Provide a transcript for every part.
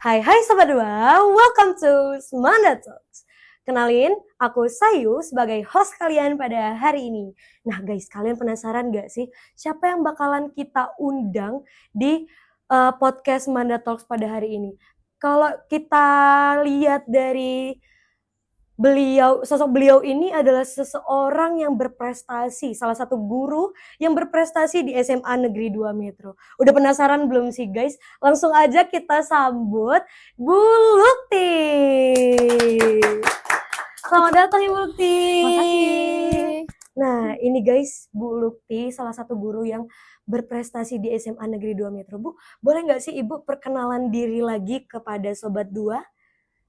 Hai Sobat Dua, welcome to Semanda Talks. Kenalin, aku Sayu sebagai host kalian pada hari ini. Nah guys, kalian penasaran gak sih siapa yang bakalan kita undang di podcast Semanda Talks pada hari ini? Kalau kita lihat dari sosok beliau ini adalah seseorang yang berprestasi, salah satu guru yang berprestasi di SMA Negeri 2 Metro. Udah penasaran belum sih guys? Langsung aja kita sambut Bu Lukti. Selamat datang Ibu Lukti. Makasih. Nah ini guys, Bu Lukti salah satu guru yang berprestasi di SMA Negeri 2 Metro. Bu, boleh nggak sih Ibu perkenalan diri lagi kepada Sobat Dua?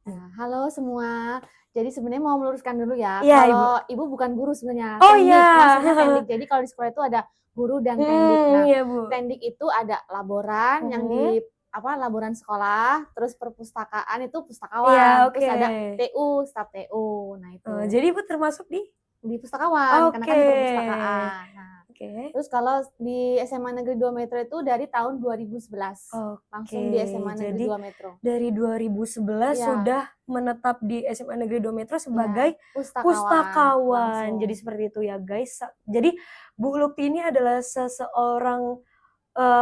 Nah, halo semua. Jadi sebenarnya mau meluruskan dulu ya. Iya, kalau Ibu bukan guru sebenarnya. Oh tendik, iya. maksudnya tendik. Jadi kalau di sekolah itu ada guru dan tendik. Nah, Iya, Bu. tendik itu ada laboran yang di laboran sekolah, terus perpustakaan itu pustakawan, Iya, terus ada oke. TU, staf TU. Nah, itu. Jadi Ibu termasuk di Pustakawan, karena kan di perpustakaan. Nah, Oke. terus kalau di SMA Negeri 2 Metro itu dari tahun 2011. Langsung di SMA Negeri Jadi 2 Metro. dari 2011 Iya. sudah menetap di SMA Negeri 2 Metro sebagai pustakawan. pustakawan. Langsung. Jadi seperti itu ya guys. Jadi Bu Lukti ini adalah seseorang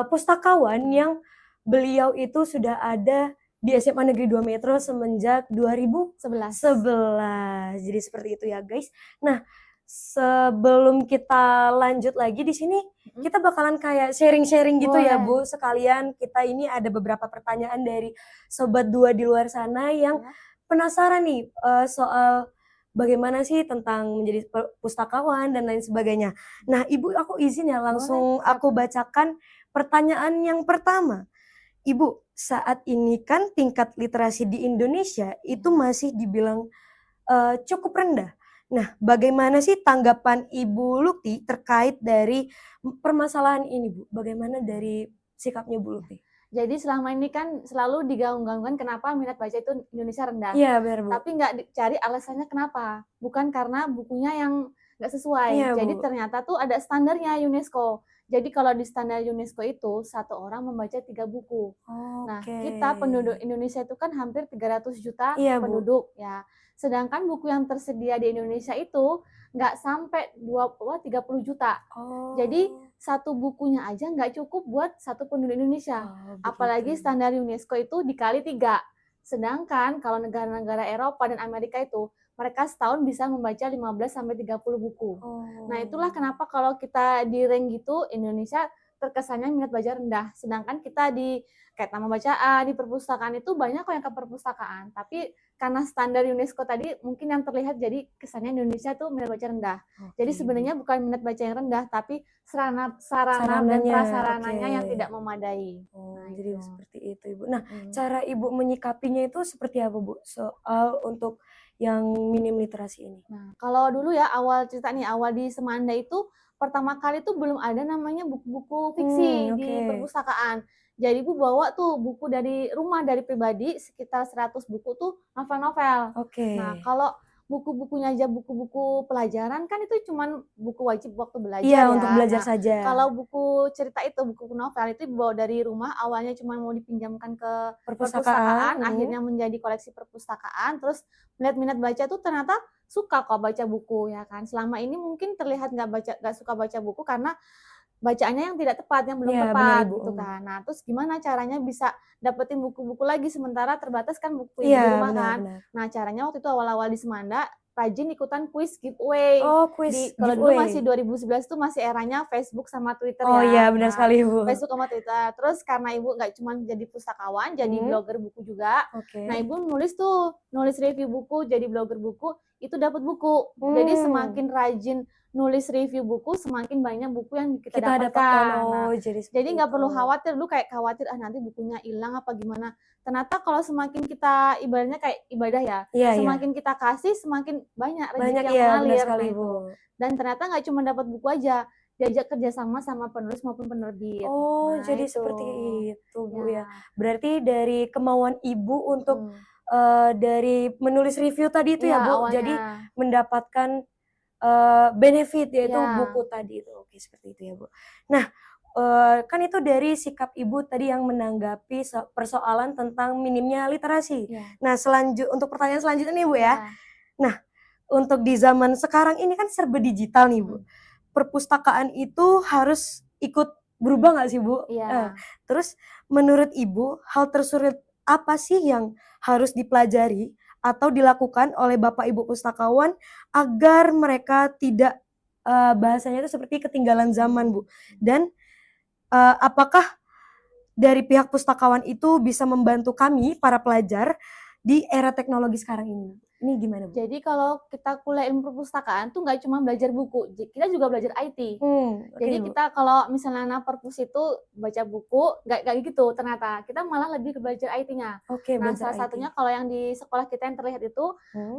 pustakawan yang beliau itu sudah ada di SMA Negeri 2 Metro semenjak 2011. Jadi seperti itu ya guys. Nah, sebelum kita lanjut lagi di sini, kita bakalan kayak sharing-sharing gitu ya Bu. Sekalian kita ini ada beberapa pertanyaan dari Sobat Dua di luar sana yang penasaran nih soal bagaimana sih tentang menjadi pustakawan dan lain sebagainya. Nah Ibu, aku izin ya langsung aku bacakan pertanyaan yang pertama. Ibu, saat ini kan tingkat literasi di Indonesia itu masih dibilang cukup rendah. Nah, bagaimana sih tanggapan Ibu Lukti terkait dari permasalahan ini, Bu? Bagaimana dari sikapnya Bu Lukti? Jadi selama ini kan selalu digaung-gaungkan kenapa minat baca itu Indonesia rendah. Iya, benar Bu. Tapi nggak dicari alasannya kenapa. Bukan karena bukunya yang nggak sesuai. Iya, Jadi Bu. ternyata tuh ada standarnya UNESCO. Jadi kalau di standar UNESCO itu, satu orang membaca 3 buku. Nah, kita penduduk Indonesia itu kan hampir 300 juta Iya, Bu. penduduk ya. Sedangkan buku yang tersedia di Indonesia itu nggak sampai 30 juta. Jadi satu bukunya aja nggak cukup buat satu penduduk Indonesia. Apalagi standar UNESCO itu dikali 3. Sedangkan kalau negara-negara Eropa dan Amerika itu mereka setahun bisa membaca 15-30 buku. Nah, itulah kenapa kalau kita di rank gitu Indonesia terkesannya minat baca rendah. Sedangkan kita di kayak taman bacaan, di perpustakaan itu banyak kok yang ke perpustakaan. Tapi karena standar UNESCO tadi mungkin yang terlihat jadi kesannya Indonesia tuh minat baca rendah. Jadi sebenarnya bukan minat baca yang rendah, tapi sarana dan prasarananya yang tidak memadai. Jadi seperti itu Ibu. Nah, cara Ibu menyikapinya itu seperti apa Bu? Soal untuk yang minim literasi ini. Nah, kalau dulu ya awal cerita nih, awal di Semanda itu pertama kali tuh belum ada namanya buku-buku fiksi di perpustakaan. Jadi Ibu bawa tuh buku dari rumah, dari pribadi sekitar 100 buku tuh novel-novel. Nah, kalau buku-bukunya aja buku-buku pelajaran kan itu cuman buku wajib waktu belajar ya. Untuk belajar saja. Kalau buku cerita itu, buku novel itu dibawa dari rumah, awalnya cuma mau dipinjamkan ke perpustakaan, akhirnya menjadi koleksi perpustakaan, terus melihat minat baca tuh ternyata suka kok baca buku ya kan. Selama ini mungkin terlihat nggak suka baca buku karena bacaannya yang tidak tepat, yang belum tepat gitu kan. Nah, terus gimana caranya bisa dapetin buku-buku lagi sementara terbatas kan buku yang di rumah kan. Nah, caranya waktu itu awal-awal di Semanda rajin ikutan kuis giveaway. Kalau dulu masih 2011 tuh masih eranya Facebook sama Twitter ya. Oh iya, benar sekali Bu. Facebook sama Twitter. Terus karena Ibu nggak cuma jadi pustakawan, jadi blogger buku juga. Nah, Ibu nulis review buku, jadi blogger buku, itu dapat buku. Jadi semakin rajin nulis review buku, semakin banyak buku yang kita dapatkan. Jadi nggak perlu khawatir, dulu kayak khawatir nanti bukunya hilang apa gimana. Ternyata kalau semakin kita ibaratnya kayak ibadah ya, semakin kita kasih semakin banyak rezeki yang mengalir. Dan ternyata nggak cuma dapat buku aja, diajak kerjasama sama penulis maupun penerbit. Jadi seperti itu Bu ya. Berarti dari kemauan Ibu untuk dari menulis review tadi itu ya Bu, jadi mendapatkan benefit yaitu buku tadi itu. Oke, seperti itu ya Bu. Nah, kan itu dari sikap Ibu tadi yang menanggapi persoalan tentang minimnya literasi. Nah, untuk pertanyaan selanjutnya nih Bu ya. Nah, untuk di zaman sekarang ini kan serba digital nih Bu. Perpustakaan itu harus ikut berubah nggak sih Bu? Terus menurut Ibu hal tersulit apa sih yang harus dipelajari atau dilakukan oleh Bapak Ibu pustakawan agar mereka tidak bahasanya itu seperti ketinggalan zaman Bu? Dan apakah dari pihak pustakawan itu bisa membantu kami para pelajar di era teknologi sekarang ini? Ini gimana Bu? Jadi kalau kita kuliah ilmu perpustakaan tuh nggak cuma belajar buku, kita juga belajar IT. Jadi kita kalau misalnya anak perpus itu baca buku, nggak gitu ternyata. Kita malah lebih ke belajar IT-nya. Nah, salah satunya kalau yang di sekolah kita yang terlihat itu,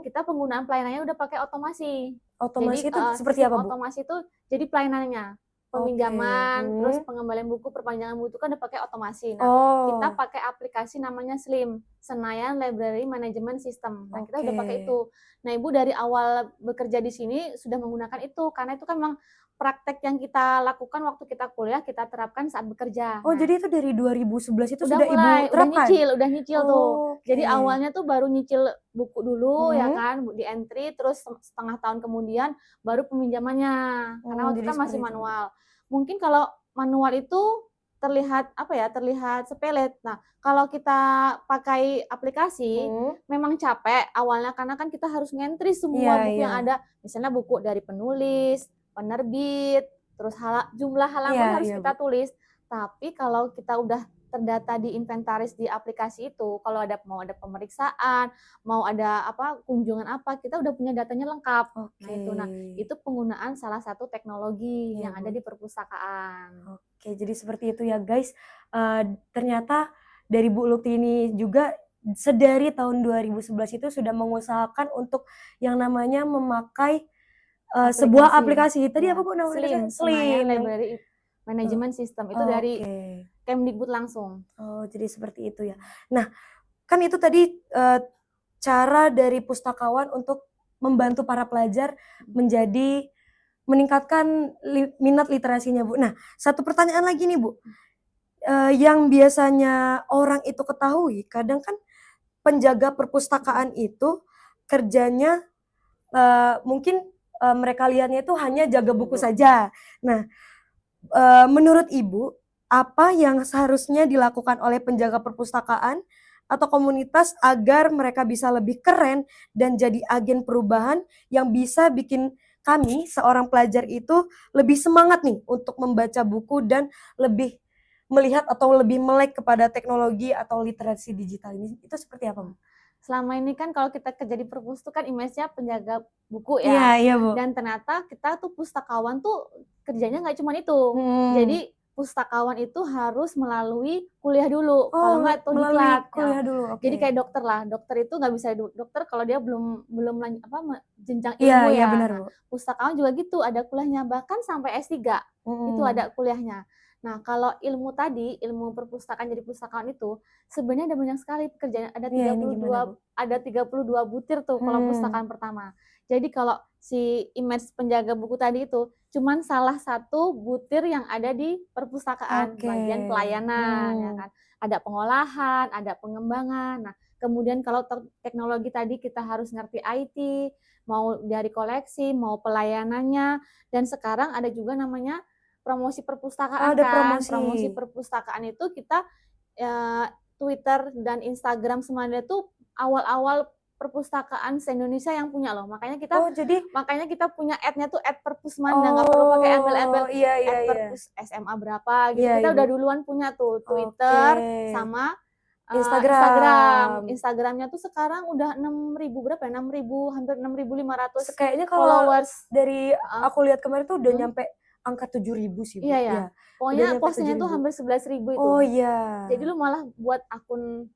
kita penggunaan pelayanannya udah pakai otomasi. Otomasi Jadi itu seperti apa Bu? otomasi itu jadi pelayanannya. Peminjaman, terus pengembalian buku, perpanjangan buku itu kan udah pakai otomasi. Nah, kita pakai aplikasi namanya SLIM, Senayan Library Management System. Nah, kita udah pakai itu. Nah, Ibu dari awal bekerja di sini sudah menggunakan itu, karena itu kan memang praktek yang kita lakukan waktu kita kuliah, kita terapkan saat bekerja. Jadi itu dari 2011 itu udah sudah Ibu terapkan? Udah nyicil tuh. Jadi awalnya tuh baru nyicil buku dulu ya kan, di entry, terus setengah tahun kemudian baru peminjamannya. Karena waktu itu masih manual. Mungkin kalau manual itu terlihat terlihat sepele. Nah, kalau kita pakai aplikasi memang capek awalnya karena kan kita harus ngentri semua buku yang ada. Misalnya buku dari penulis, penerbit, terus jumlah halaman harus kita tulis. Tapi kalau kita udah terdata di inventaris di aplikasi itu, kalau mau ada pemeriksaan, mau ada kunjungan kita udah punya datanya lengkap. Nah, itu penggunaan salah satu teknologi yang ada di perpustakaan. Jadi seperti itu ya guys. Ternyata dari Bu Lukti ini juga sedari tahun 2011 itu sudah mengusahakan untuk yang namanya memakai sebuah aplikasi. Tadi apa Bu namanya? SLIM, Library Management System. Itu dari Kemdikbud langsung. Jadi seperti itu ya. Nah, kan itu tadi cara dari pustakawan untuk membantu para pelajar meningkatkan minat literasinya Bu. Nah, satu pertanyaan lagi nih Bu. Yang biasanya orang itu ketahui, kadang kan penjaga perpustakaan itu kerjanya mungkin mereka lihatnya itu hanya jaga buku saja. Nah, menurut Ibu, apa yang seharusnya dilakukan oleh penjaga perpustakaan atau komunitas agar mereka bisa lebih keren dan jadi agen perubahan yang bisa bikin kami seorang pelajar itu lebih semangat nih untuk membaca buku dan lebih melihat atau lebih melek kepada teknologi atau literasi digital ini? Itu seperti apa Bu? Selama ini kan kalau kita kerja di perpus itu kan image-nya penjaga buku ya. Iya Bu. Dan ternyata kita tuh pustakawan tuh kerjanya nggak cuma itu. Jadi pustakawan itu harus melalui kuliah dulu. Kalau nggak tuh diklat. Kuliah dulu. Jadi kayak dokter lah. Dokter itu nggak bisa dokter kalau dia belum jenjang ilmu ya. Benar, Bu. Pustakawan juga gitu, ada kuliahnya, bahkan sampai S3 itu ada kuliahnya. Nah, kalau ilmu tadi, ilmu perpustakaan jadi pustakawan itu sebenarnya ada banyak sekali pekerjaan. Ada 32 butir tuh kalau pustakaan pertama. Jadi kalau si image penjaga buku tadi itu cuman salah satu butir yang ada di perpustakaan, bagian pelayanan ya kan. Ada pengolahan, ada pengembangan. Nah, kemudian kalau teknologi tadi kita harus ngerti IT, mau dari koleksi, mau pelayanannya, dan sekarang ada juga namanya promosi perpustakaan promosi perpustakaan itu kita Twitter dan Instagram semuanya itu awal-awal perpustakaan se-Indonesia yang punya loh. Makanya kita punya ad-nya tuh @perpusmanda, nggak perlu pakai embel-embel @perpus SMA berapa gitu. Kita udah duluan punya tuh Twitter sama Instagramnya tuh sekarang udah 6.000 berapa ya? 6.000, hampir 6.500 kayaknya kalau followers. Dari aku lihat kemarin tuh udah nyampe angka 7.000 sih Bu. Iya. Pokoknya postingnya tuh hampir 11.000 itu. Jadi lu malah buat akun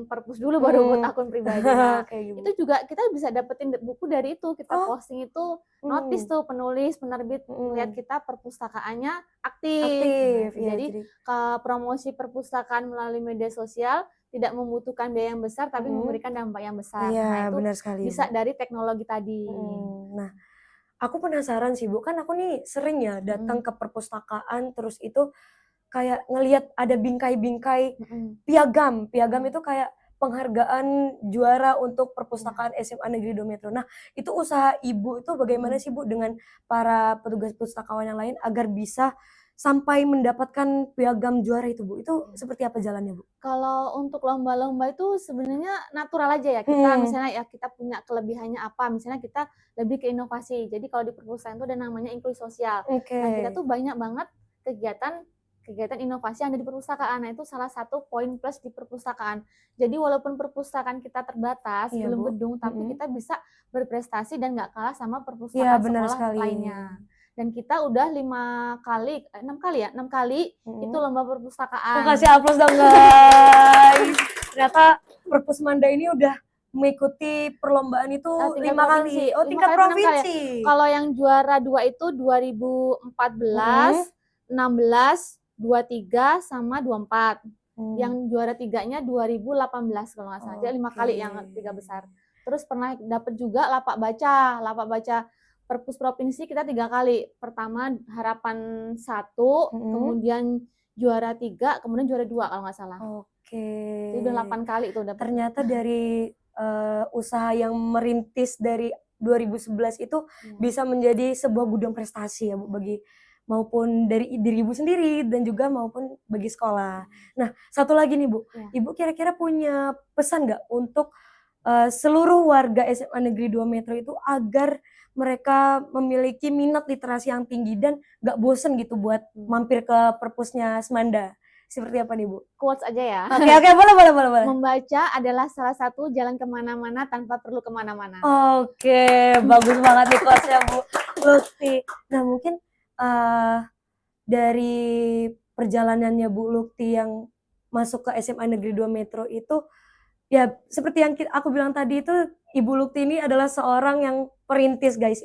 perpus dulu baru buat akun pribadi. Nah, itu juga kita bisa dapetin buku dari itu. Kita posting itu notice tuh penulis, penerbit lihat kita perpustakaannya aktif. Jadi ke promosi perpustakaan melalui media sosial tidak membutuhkan biaya yang besar tapi memberikan dampak yang besar. Nah, itu benar sekali, bisa dari teknologi tadi. Nah, Aku penasaran sih Bu, kan aku nih sering ya datang ke perpustakaan, terus itu kayak ngelihat ada bingkai-bingkai piagam. Piagam itu kayak penghargaan juara untuk perpustakaan SMA Negeri 2 Metro. Nah, itu usaha Ibu itu bagaimana sih Bu dengan para petugas pustakawan yang lain agar bisa sampai mendapatkan piagam juara itu Bu? Itu seperti apa jalannya Bu? Kalau untuk lomba-lomba itu sebenarnya natural aja ya. Kita misalnya ya kita punya kelebihannya apa, misalnya kita lebih ke inovasi. Jadi kalau di perpustakaan itu ada namanya inklusi sosial. Nah, kita tuh banyak banget kegiatan inovasi yang ada di perpustakaan. Nah, itu salah satu poin plus di perpustakaan. Jadi walaupun perpustakaan kita terbatas, belum gedung, tapi kita bisa berprestasi dan nggak kalah sama perpustakaan sekolah lainnya. Dan kita udah 6 kali itu lomba perpustakaan. Kasih aplaus dong guys. Ternyata Perpusmanda ini udah mengikuti perlombaan itu 5 kali. Oh, tingkat provinsi. Kalau yang juara 2 itu 2014, 16, 23 sama 24. Yang juara 3-nya 2018 kalau nggak salah. Jadi 5 kali yang 3 besar. Terus pernah dapat juga lapak baca Perpus provinsi kita 3 kali. Pertama harapan 1, kemudian juara 3, kemudian juara 2 kalau nggak salah. Jadi udah 8 kali itu udah. Ternyata dari usaha yang merintis dari 2011 itu bisa menjadi sebuah gudang prestasi ya Bu, bagi maupun dari diri Ibu sendiri dan juga maupun bagi sekolah. Nah, satu lagi nih Bu, Ibu kira-kira punya pesan nggak untuk seluruh warga SMA Negeri 2 Metro itu agar mereka memiliki minat literasi yang tinggi dan gak bosen gitu buat mampir ke perpusnya Semanda? Seperti apa nih Bu? Quotes aja ya. Oke, boleh. Membaca adalah salah satu jalan kemana-mana tanpa perlu kemana-mana. Oke, bagus banget nih quotesnya Bu Lukti. Nah mungkin dari perjalanannya Bu Lukti yang masuk ke SMA Negeri 2 Metro itu, ya seperti yang aku bilang tadi itu, Ibu Lukti ini adalah seorang yang perintis guys.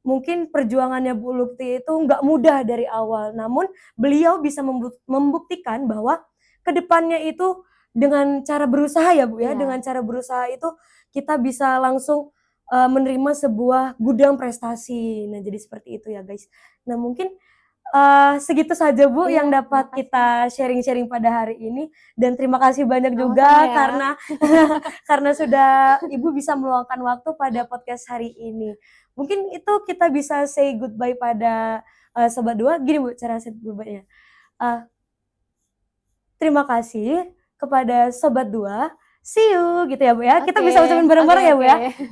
Mungkin perjuangannya Bu Lukti itu nggak mudah dari awal, namun beliau bisa membuktikan bahwa kedepannya itu dengan cara berusaha ya Bu ya, dengan cara berusaha itu kita bisa langsung menerima sebuah gudang prestasi. Nah jadi seperti itu ya guys. Nah mungkin segitu saja Bu yang dapat kita sharing-sharing pada hari ini, dan terima kasih banyak juga karena sudah Ibu bisa meluangkan waktu pada podcast hari ini. Mungkin itu kita bisa say goodbye pada Sobat Dua. Gini Bu cara say goodbye-nya. Terima kasih kepada Sobat Dua. See you gitu ya Bu ya. Kita bisa ucapin bareng-bareng ya Bu ya. 1,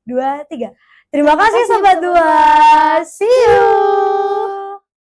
2, 3. Terima kasih Sobat Dua.